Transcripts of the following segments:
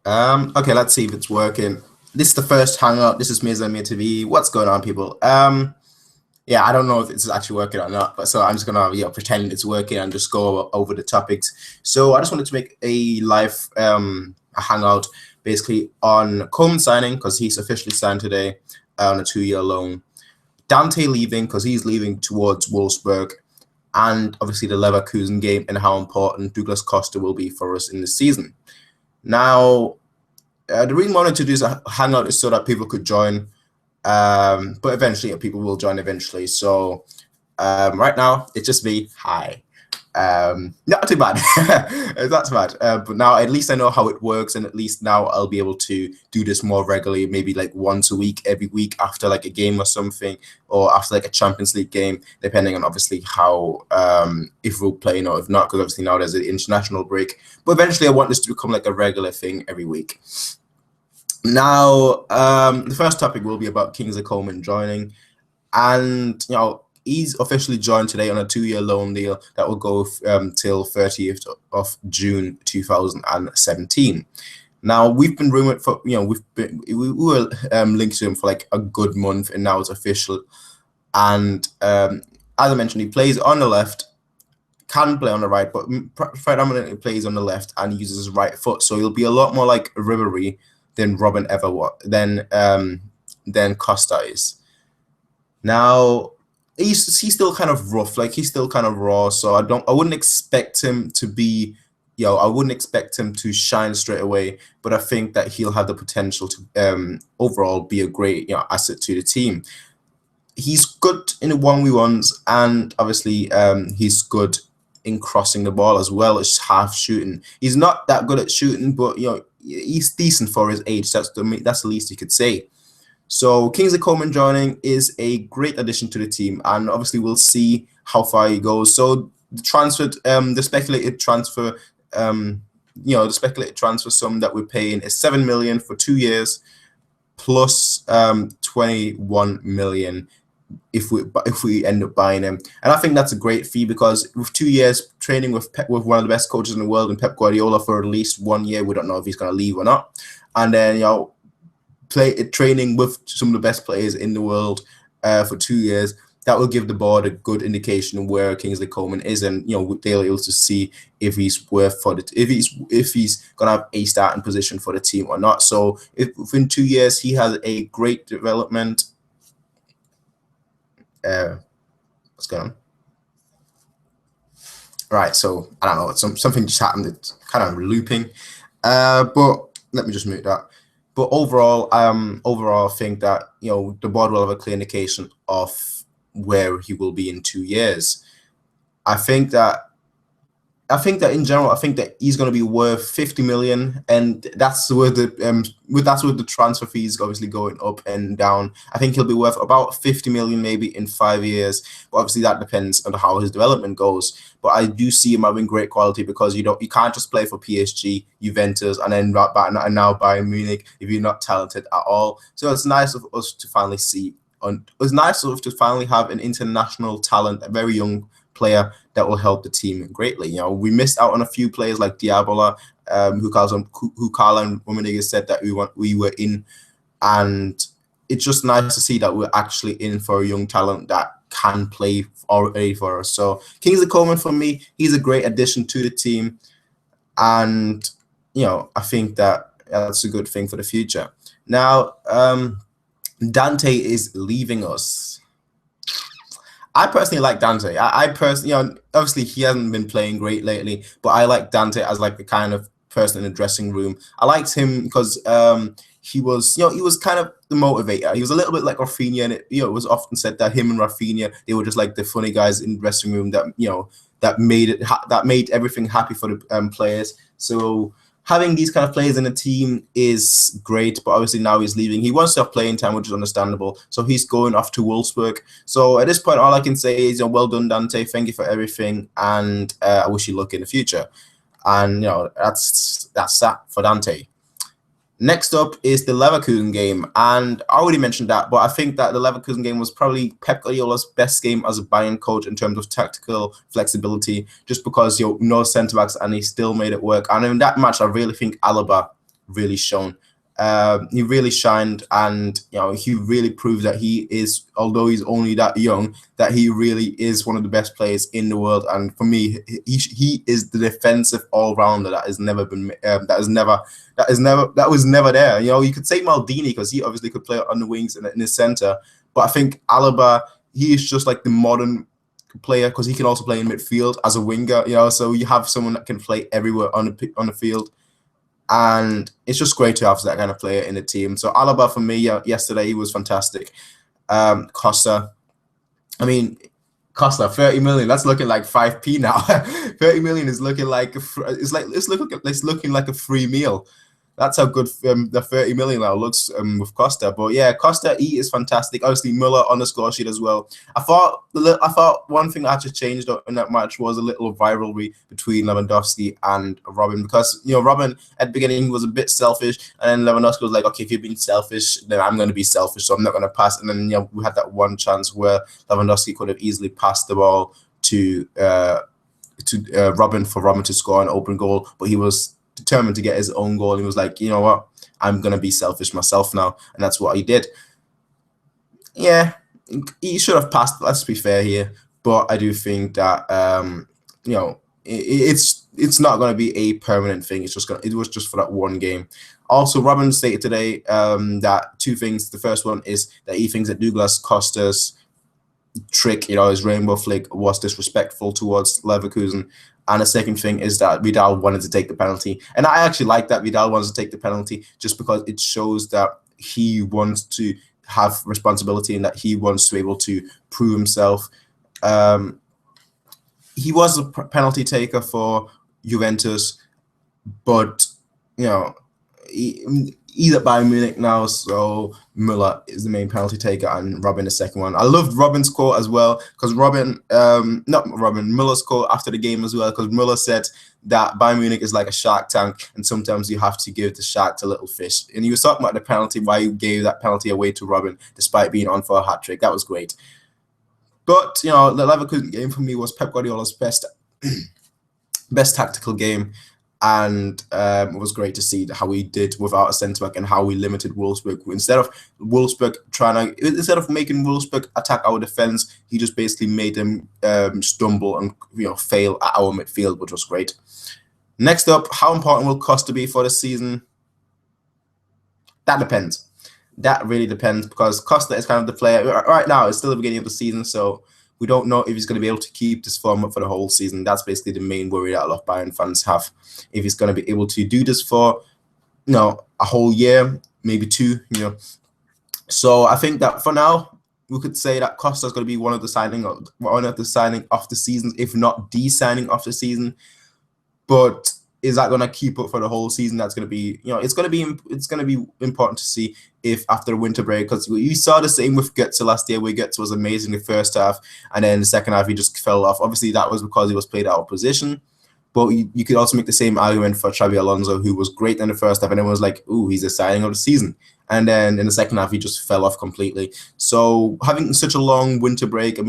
Okay, let's see if it's working. This is the first hangout. This is MiaSanMiaTV. What's going on, people? Yeah, I don't know if it's actually working or not, but so I'm just gonna pretend it's working and just go over the topics. So I just wanted to make a live a hangout basically on Coman signing because he's officially signed today on a 2-year loan. Dante leaving because he's leaving towards Wolfsburg, and obviously the Leverkusen game and how important Douglas Costa will be for us in the season. Now, the reason I wanted to do this hangout is so that people could join, but eventually people will join eventually. So right now it's just me. Hi. Not too bad. Not too bad. But now at least I know how it works, and at least now I'll be able to do this more regularly, maybe like once a week, every week after like a game or something, or after like a Champions League game, depending on obviously how if we're playing or if not, because obviously now there's an international break. But eventually I want this to become like a regular thing every week. Now, the first topic will be about Kingsley Coman joining, and he's officially joined today on a 2-year loan deal that will go till 30th of June 2017. Now we've been rumored for we were linked to him for like a good month, and now it's official. And as I mentioned, he plays on the left, can play on the right, but predominantly plays on the left and uses his right foot. So he'll be a lot more like Ribery than Robin ever was, than Costa is. Now he's still kind of rough, like he's still kind of raw. So I wouldn't expect him to be, I wouldn't expect him to shine straight away. But I think that he'll have the potential to overall be a great asset to the team. He's good in the 1v1s, and obviously he's good in crossing the ball as well as half shooting. He's not that good at shooting, but he's decent for his age. That's the least you could say. So Kingsley Coman joining is a great addition to the team, and obviously we'll see how far he goes. So the speculated transfer, the speculated transfer sum that we're paying is 7 million for 2 years, plus 21 million if we end up buying him. And I think that's a great fee, because with 2 years training with one of the best coaches in the world, and Pep Guardiola for at least 1 year, we don't know if he's going to leave or not. And then training with some of the best players in the world for 2 years, that will give the board a good indication of where Kingsley Coman is, and they'll be able to see if he's worth for if he's gonna have a starting position for the team or not. So if within 2 years he has a great development, what's going on? Right, so I don't know, something just happened. It's kind of looping, but let me just mute that. But overall, I think that the board will have a clear indication of where he will be in 2 years. I think that in general, I think that he's going to be worth 50 million, and that's where the transfer fees obviously going up and down. I think he'll be worth about 50 million maybe in 5 years, but obviously that depends on how his development goes. But I do see him having great quality, because you can't just play for PSG, Juventus, and then now Bayern Munich if you're not talented at all. So it's nice of us to finally see. It's nice of us to finally have an international talent, a very young player that will help the team greatly. We missed out on a few players like Diabola, who Carl and Rummenigge said that we were in, and it's just nice to see that we're actually in for a young talent that can play already for us. So Kingsley Coman, for me, he's a great addition to the team, and I think that that's a good thing for the future. Now, Dante is leaving us. I personally like Dante. I personally, obviously he hasn't been playing great lately, but I like Dante as like the kind of person in the dressing room. I liked him because he was, he was kind of the motivator. He was a little bit like Rafinha, and it was often said that him and Rafinha, they were just like the funny guys in the dressing room that that made everything happy for the players. So having these kind of players in the team is great, but obviously now he's leaving. He wants to have playing time, which is understandable. So he's going off to Wolfsburg. So at this point, all I can say is, well done, Dante. Thank you for everything, and I wish you luck in the future. And that's that for Dante. Next up is the Leverkusen game, and I already mentioned that, but I think that the Leverkusen game was probably Pep Guardiola's best game as a Bayern coach in terms of tactical flexibility, just because no centre-backs, and he still made it work. And in that match, I really think Alaba really shown. He really shined, and he really proved that he is, although he's only that young, that he really is one of the best players in the world. And for me, he is the defensive all rounder that has never been that was never there. You could say Maldini because he obviously could play on the wings and in the center, but I think Alaba, he is just like the modern player because he can also play in midfield as a winger. So you have someone that can play everywhere on the field. And it's just great to have that kind of player in the team. So Alaba, for me, yesterday, he was fantastic. Costa, 30 million. That's looking like 5p now. 30 million is looking like it's looking like a free meal. That's how good the 30 million now looks with Costa. But yeah, Costa, he is fantastic. Obviously, Muller on the score sheet as well. I thought one thing that actually changed in that match was a little rivalry between Lewandowski and Robin, because Robin at the beginning was a bit selfish, and then Lewandowski was like, okay, if you're being selfish, then I'm going to be selfish, so I'm not going to pass. And then we had that one chance where Lewandowski could have easily passed the ball to Robin for Robin to score an open goal, but he was determined to get his own goal. He was like, you know what, I'm gonna be selfish myself now, and that's what he did. Yeah, he should have passed. Let's be fair here, but I do think that it's not gonna be a permanent thing. It was just for that one game. Also, Robin stated today that two things. The first one is that he thinks that Douglas Costa's trick, his rainbow flick, was disrespectful towards Leverkusen. And the second thing is that Vidal wanted to take the penalty. And I actually like that Vidal wants to take the penalty, just because it shows that he wants to have responsibility and that he wants to be able to prove himself. He was a penalty taker for Juventus, but he's at Bayern Munich now, so Müller is the main penalty taker and Robin the second one. I loved Robin's quote as well, because Müller's quote after the game as well, because Müller said that Bayern Munich is like a shark tank, and sometimes you have to give the shark to little fish. And he was talking about the penalty, why he gave that penalty away to Robin despite being on for a hat-trick. That was great. But, the Leverkusen game for me was Pep Guardiola's best tactical game. And it was great to see how he did without a centre-back and how we limited Wolfsburg. Instead of making Wolfsburg attack our defence, he just basically made them stumble and fail at our midfield, which was great. Next up, how important will Costa be for the season? That depends. That really depends, because Costa is kind of the player right now. It's still the beginning of the season, so we don't know if he's going to be able to keep this form up for the whole season. That's basically the main worry that a lot of Bayern fans have. If he's going to be able to do this for, a whole year, maybe two, So I think that for now, we could say that Costa is going to be one of the signing of the season, if not the signing of the season. But is that going to keep up for the whole season? That's going to be, it's going to be important to see if after the winter break, because we saw the same with Götze last year, where Götze was amazing the first half, and then the second half he just fell off. Obviously, that was because he was played out of position. But you could also make the same argument for Xabi Alonso, who was great in the first half, and everyone was like, ooh, he's the signing of the season. And then in the second half, he just fell off completely. So having such a long winter break,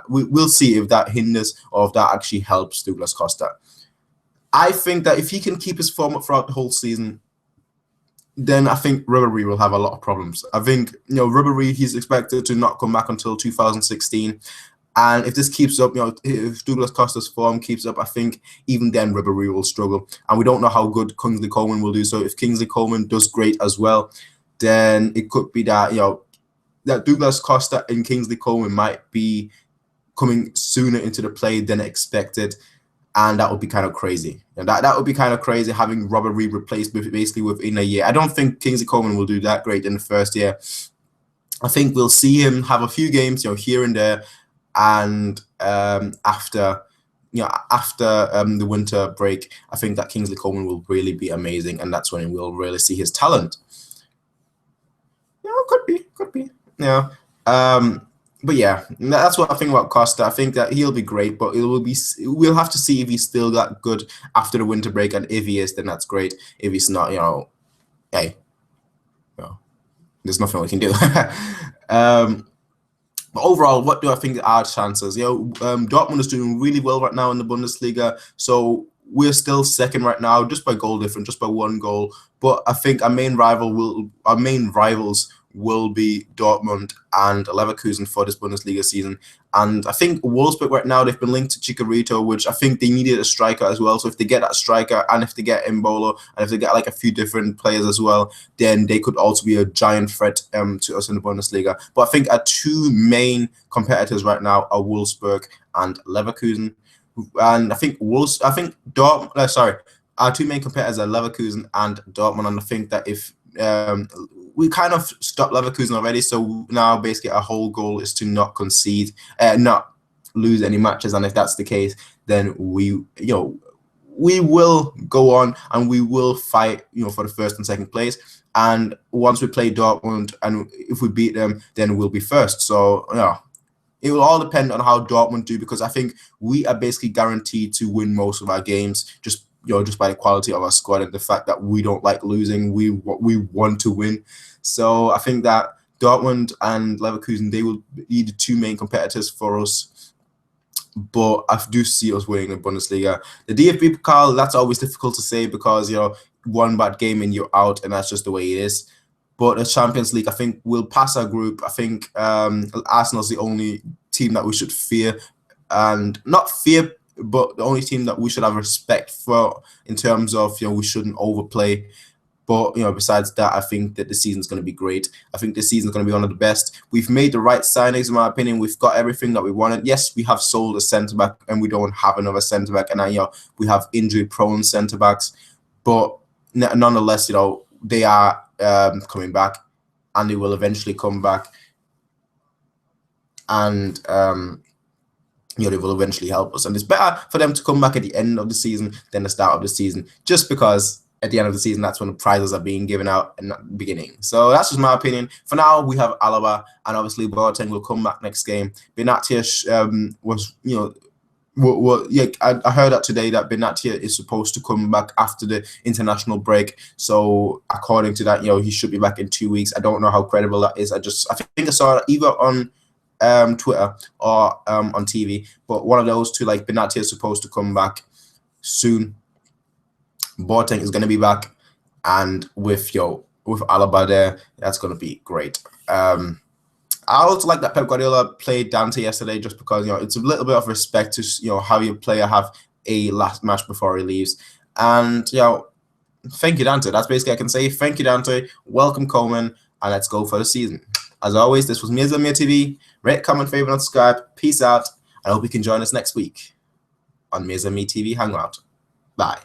we'll see if that hinders or if that actually helps Douglas Costa. I think that if he can keep his form up throughout the whole season, then I think Ribéry will have a lot of problems. I think, Ribéry, he's expected to not come back until 2016. And if this keeps up, if Douglas Costa's form keeps up, I think even then Ribéry will struggle. And we don't know how good Kingsley Coman will do. So if Kingsley Coman does great as well, then it could be that, that Douglas Costa and Kingsley Coman might be coming sooner into the play than expected. And that would be kind of crazy. And that would be kind of crazy, having Ribéry replaced basically within a year. I don't think Kingsley Coman will do that great in the first year. I think we'll see him have a few games, here and there. And after the winter break, I think that Kingsley Coman will really be amazing. And that's when we'll really see his talent. Could be. Yeah. But yeah, that's what I think about Costa. I think that he'll be great, but we'll have to see if he's still that good after the winter break, and if he is, then that's great. If he's not, hey, there's nothing we can do. But overall, what do I think are our chances? Dortmund is doing really well right now in the Bundesliga, so we're still second right now, just by goal difference, just by 1 goal. But I think our main rivals will be Dortmund and Leverkusen for this Bundesliga season. And I think Wolfsburg right now, they've been linked to Chicharito, which I think they needed a striker as well. So if they get that striker, and if they get Embolo, and if they get like a few different players as well, then they could also be a giant threat to us in the Bundesliga. But I think our 2 main competitors right now are Wolfsburg and Leverkusen. And I think Dortmund, our 2 main competitors are Leverkusen and Dortmund. And I think that if we kind of stopped Leverkusen already, so now basically our whole goal is to not concede, not lose any matches. And if that's the case, then we will go on and we will fight, for the first and second place. And once we play Dortmund, and if we beat them, then we'll be first. So it will all depend on how Dortmund do, because I think we are basically guaranteed to win most of our games just by the quality of our squad and the fact that we don't like losing. We want to win. So I think that Dortmund and Leverkusen, they will be the 2 main competitors for us. But I do see us winning the Bundesliga. The DFB Pokal, that's always difficult to say because, one bad game and you're out, and that's just the way it is. But the Champions League, I think we'll pass our group. I think Arsenal's the only team that we should fear, and not fear, but the only team that we should have respect for in terms of, we shouldn't overplay. But, besides that, I think that the season's going to be great. I think this season's going to be one of the best. We've made the right signings, in my opinion. We've got everything that we wanted. Yes, we have sold a centre-back, and we don't have another centre-back. And we have injury-prone centre-backs. But nonetheless, they are coming back, and they will eventually come back. And they will eventually help us. And it's better for them to come back at the end of the season than the start of the season, just because at the end of the season, that's when the prizes are being given out and not the beginning. So that's just my opinion. For now, we have Alaba, and obviously Boateng will come back next game. Benatia was, I heard that today that Benatia is supposed to come back after the international break. So according to that, he should be back in 2 weeks. I don't know how credible that is. I think I saw it either on Twitter or on TV, but one of those 2, like Benatia is supposed to come back soon. Boateng is going to be back, and with Alaba there, that's going to be great. I also like that Pep Guardiola played Dante yesterday, just because it's a little bit of respect to have your player have a last match before he leaves. And thank you, Dante. That's basically I can say. Thank you, Dante. Welcome, Coman, and let's go for the season. As always, this was MiaSanMiaTV. Rate, comment, favorite, and subscribe. Peace out. I hope you can join us next week on MiaSanMiaTV Hangout. Bye.